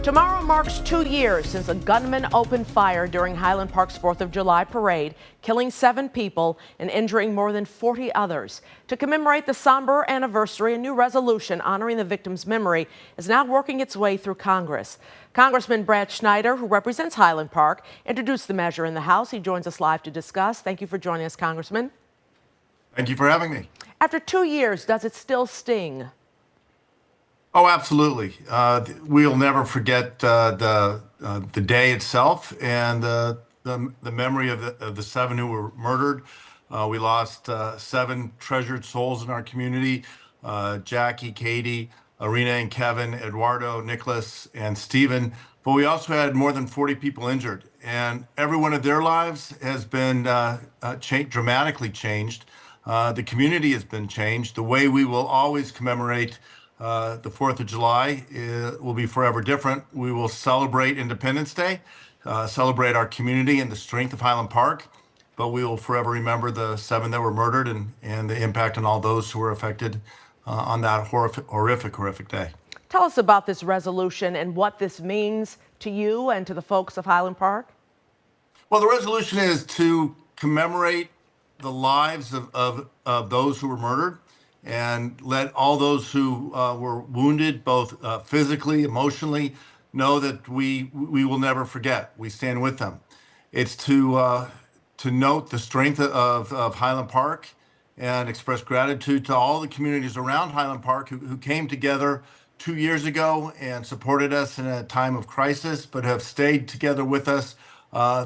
Tomorrow marks 2 years since a gunman opened fire during Highland Park's 4th of July parade, killing 7 people and injuring more than 40 others. To commemorate the somber anniversary, a new resolution honoring the victim's memory is now working its way through Congress. Congressman Brad Schneider, who represents Highland Park, introduced the measure in the House. He joins us live to discuss. Thank you for joining us, Congressman. Thank you for having me. After 2 years, does it still sting? Oh, absolutely. We'll never forget the day itself and the memory of the 7 who were murdered. We lost 7 treasured souls in our community: Jackie, Katie, Arena and Kevin, Eduardo, Nicholas, and Stephen. But we also had more than 40 people injured, and every one of their lives has been dramatically changed. The community has been changed. The way we will always commemorate the 4th of July will be forever different. We will celebrate Independence Day, celebrate our community and the strength of Highland Park, but we will forever remember the 7 that were murdered and the impact on all those who were affected on that horrific day. Tell us about this resolution and what this means to you and to the folks of Highland Park. Well, the resolution is to commemorate the lives of those who were murdered, and let all those who were wounded, both physically, emotionally, know that we will never forget. We stand with them. It's to note the strength of Highland Park and express gratitude to all the communities around Highland Park who came together 2 years ago and supported us in a time of crisis, but have stayed together with us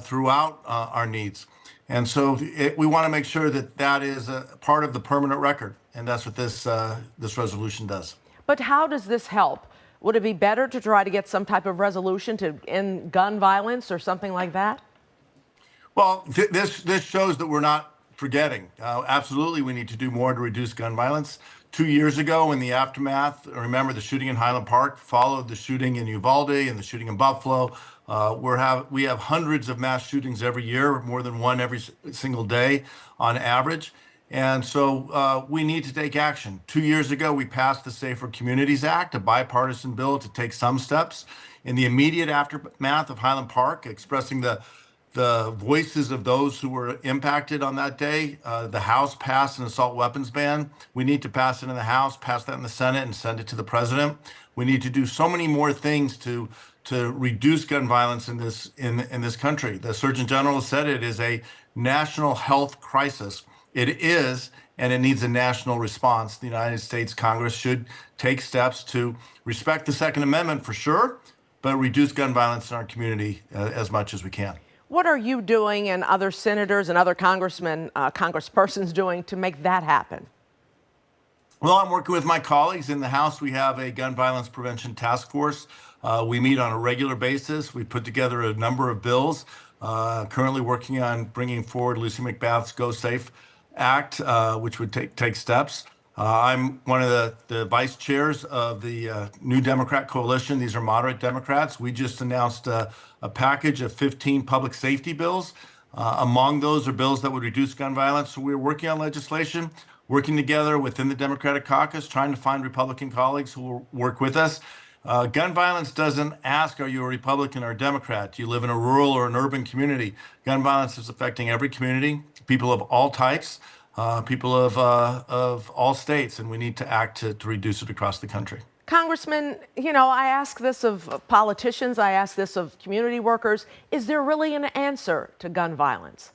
throughout our needs. And so we want to make sure that is a part of the permanent record. And that's what this resolution does. But how does this help? Would it be better to try to get some type of resolution to end gun violence or something like that? Well, this shows that we're not forgetting. Absolutely, we need to do more to reduce gun violence. 2 years ago, in the aftermath, remember the shooting in Highland Park followed the shooting in Uvalde and the shooting in Buffalo. We have hundreds of mass shootings every year, more than one every single day on average. And so we need to take action. 2 years ago, we passed the Safer Communities Act, a bipartisan bill to take some steps. In the immediate aftermath of Highland Park, expressing the voices of those who were impacted on that day, the House passed an assault weapons ban. We need to pass it in the House, pass that in the Senate, and send it to the president. We need to do so many more things to reduce gun violence in this country. The Surgeon General said it is a national health crisis. It is, and it needs a national response. The United States Congress should take steps to respect the Second Amendment for sure, but reduce gun violence in our community as much as we can. What are you doing and other senators and other congressmen, congresspersons doing to make that happen? Well, I'm working with my colleagues in the House. We have a gun violence prevention task force. We meet on a regular basis. We put together a number of bills, currently working on bringing forward Lucy McBath's Go Safe Act, which would take steps. I'm one of the vice chairs of the New Democrat Coalition. These are moderate Democrats. We just announced a package of 15 public safety bills. Among those are bills that would reduce gun violence. So we're working on legislation, working together within the Democratic caucus, trying to find Republican colleagues who will work with us. Gun violence doesn't ask, are you a Republican or a Democrat? Do you live in a rural or an urban community? Gun violence is affecting every community, people of all types, people of all states, and we need to act to reduce it across the country. Congressman, I ask this of politicians, I ask this of community workers. Is there really an answer to gun violence?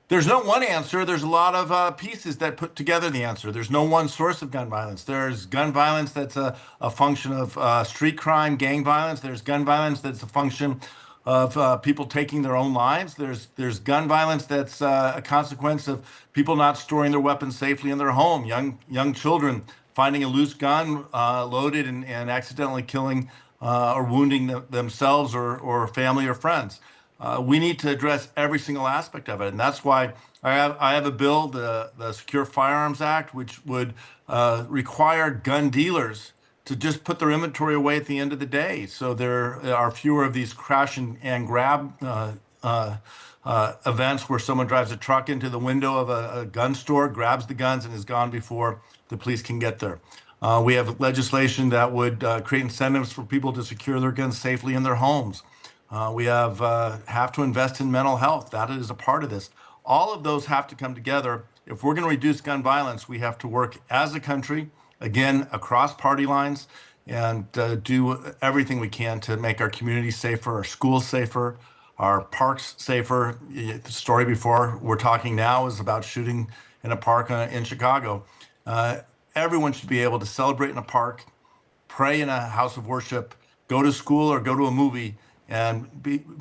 There's no one answer. There's a lot of pieces that put together the answer. There's no one source of gun violence. There's gun violence that's a function of street crime, gang violence. There's gun violence that's a function of people taking their own lives. There's gun violence that's a consequence of people not storing their weapons safely in their home. Young children finding a loose gun loaded and accidentally killing or wounding themselves or family or friends. We need to address every single aspect of it, and that's why I have a bill, the Secure Firearms Act, which would require gun dealers to just put their inventory away at the end of the day, so there are fewer of these crash and grab events where someone drives a truck into the window of a gun store, grabs the guns, and is gone before the police can get there. We have legislation that would create incentives for people to secure their guns safely in their homes. We have to invest in mental health. That is a part of this. All of those have to come together. If we're going to reduce gun violence, we have to work as a country, again, across party lines, and do everything we can to make our communities safer, our schools safer, our parks safer. The story before we're talking now is about shooting in a park in Chicago. Everyone should be able to celebrate in a park, pray in a house of worship, go to school or go to a movie, and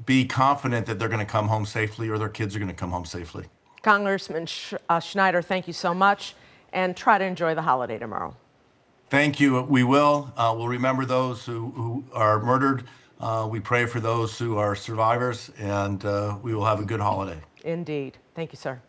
be confident that they're going to come home safely or their kids are going to come home safely. Congressman Schneider, thank you so much, and try to enjoy the holiday tomorrow. Thank you. We will. We'll remember those who are murdered. We pray for those who are survivors, and we will have a good holiday. Indeed. Thank you, sir.